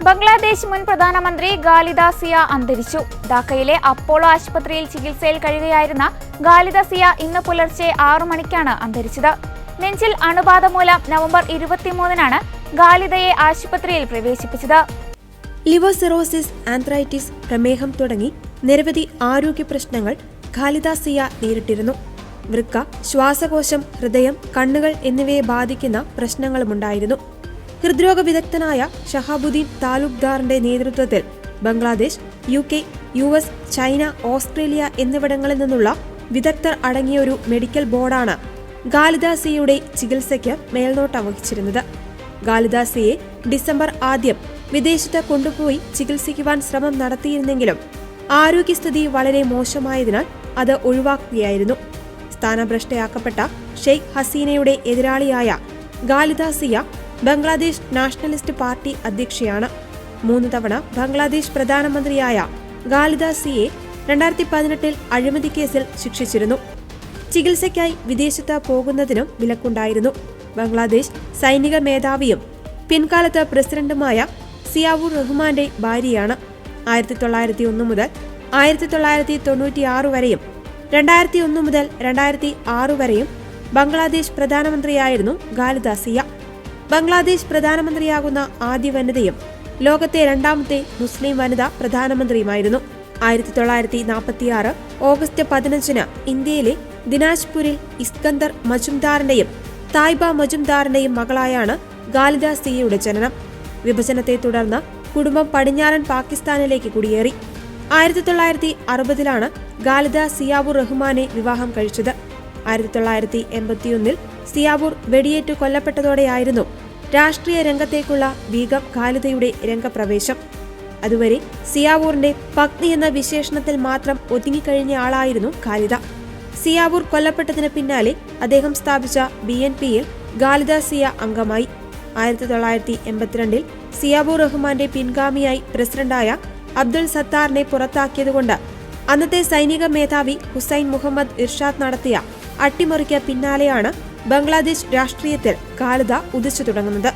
ബംഗ്ലാദേശ് മുൻ പ്രധാനമന്ത്രി ഖാലിദ സിയ അന്തരിച്ചു. ധാക്കയിലെ അപ്പോളോ ആശുപത്രിയിൽ ചികിത്സയിൽ കഴിയുകയായിരുന്ന ഖാലിദ സിയ ഇന്ന് പുലർച്ചെ 6 മണിക്കാണ് അന്തരിച്ചത്. നെഞ്ചിൽ അണുബാധ മൂലം നവംബർ 23-നാണ് ഖാലിദയെ ആശുപത്രിയിൽ പ്രവേശിപ്പിച്ചത്. ലിവർ സിറോസിസ്, ആന്ത്രൈറ്റിസ്, പ്രമേഹം തുടങ്ങി നിരവധി ആരോഗ്യ പ്രശ്നങ്ങൾ ഖാലിദ സിയ നേരിട്ടിരുന്നു. വൃക്ക, ശ്വാസകോശം, ഹൃദയം, കണ്ണുകൾ എന്നിവയെ ബാധിക്കുന്ന പ്രശ്നങ്ങളുമുണ്ടായിരുന്നു. ഹൃദ്രോഗ വിദഗ്ധനായ ഷഹാബുദ്ദീൻ താലൂക്ദാറിന്റെ നേതൃത്വത്തിൽ Bangladesh, UK, US, China, Australia എന്നിവിടങ്ങളിൽ നിന്നുള്ള വിദഗ്ധർ അടങ്ങിയ ഒരു മെഡിക്കൽ ബോർഡാണ് ഖാലിദ സിയയുടെ ചികിത്സയ്ക്ക് മേൽനോട്ടം വഹിച്ചിരുന്നത്. ഖാലിദ സിയെ ഡിസംബർ ആദ്യം വിദേശത്ത് കൊണ്ടുപോയി ചികിത്സിക്കുവാൻ ശ്രമം നടത്തിയിരുന്നെങ്കിലും ആരോഗ്യസ്ഥിതി വളരെ മോശമായതിനാൽ അത് ഒഴിവാക്കുകയായിരുന്നു. സ്ഥാനഭ്രഷ്ടയാക്കപ്പെട്ട ഷെയ്ഖ് ഹസീനയുടെ എതിരാളിയായ ഖാലിദ സിയ ബംഗ്ലാദേശ് നാഷണലിസ്റ്റ് പാർട്ടി അധ്യക്ഷയാണ്. 3 തവണ ബംഗ്ലാദേശ് പ്രധാനമന്ത്രിയായ ഖാലിദ സിയെ 2018 അഴിമതി കേസിൽ ശിക്ഷിച്ചിരുന്നു. ചികിത്സയ്ക്കായി വിദേശത്ത് പോകുന്നതിനും വിലക്കുണ്ടായിരുന്നു. ബംഗ്ലാദേശ് സൈനിക മേധാവിയും പിൻകാലത്ത് പ്രസിഡന്റുമായ സിയാവുർ റഹ്മാന്റെ ഭാര്യയാണ്. 1901 മുതൽ 1996 വരെയും 2001 മുതൽ 2006 വരെയും ബംഗ്ലാദേശ് പ്രധാനമന്ത്രിയായിരുന്നു ഖാലിദ സിയ. ബംഗ്ലാദേശ് പ്രധാനമന്ത്രിയാകുന്ന ആദ്യ വനിതയും ലോകത്തെ 2ാമത്തെ മുസ്ലിം വനിതാ പ്രധാനമന്ത്രിയുമായിരുന്നു. 1946 ഓഗസ്റ്റ് 15-ന് ഇന്ത്യയിലെ ദിനാജ്പൂരിൽ ഇസ്കന്ദർ മജുംദാറിന്റെയും തായ്ബ മജുംദാറിന്റെയും മകളായാണ് ഖാലിദ സിയയുടെ ജനനം. വിഭജനത്തെ തുടർന്ന് കുടുംബം പടിഞ്ഞാറൻ പാകിസ്ഥാനിലേക്ക് കുടിയേറി. 1960-ലാണ് ഖാലിദ സിയാവുർ റഹ്മാനെ വിവാഹം കഴിച്ചത്. 1981-ൽ സിയാവുർ വെടിയേറ്റു കൊല്ലപ്പെട്ടതോടെയായിരുന്നു രാഷ്ട്രീയ രംഗത്തേക്കുള്ള ബീഗം ഖാലിദയുടെ രംഗപ്രവേശം. അതുവരെ സിയാവൂറിന്റെ പത്നി എന്ന വിശേഷണത്തിൽ മാത്രം ഒതുങ്ങിക്കഴിഞ്ഞയാളായിരുന്നു ഖാലിദ. സിയാവൂർ കൊല്ലപ്പെട്ടതിന് പിന്നാലെ അദ്ദേഹം സ്ഥാപിച്ച BNPയിൽ ഖാലിദ സിയ അംഗമായി. 1982-ൽ സിയാവുർ റഹ്മാന്റെ പിൻഗാമിയായി പ്രസിഡന്റായ അബ്ദുൽ സത്താറിനെ പുറത്താക്കിയതുകൊണ്ട് അന്നത്തെ സൈനിക മേധാവി ഹുസൈൻ മുഹമ്മദ് ഇർഷാദ് നടത്തിയ അട്ടിമറിക്ക് പിന്നാലെയാണ് ബംഗ്ലാദേശ് രാഷ്ട്രീയത്തിൽ ഖാലിദ ഉദിച്ചു തുടങ്ങുന്നത്.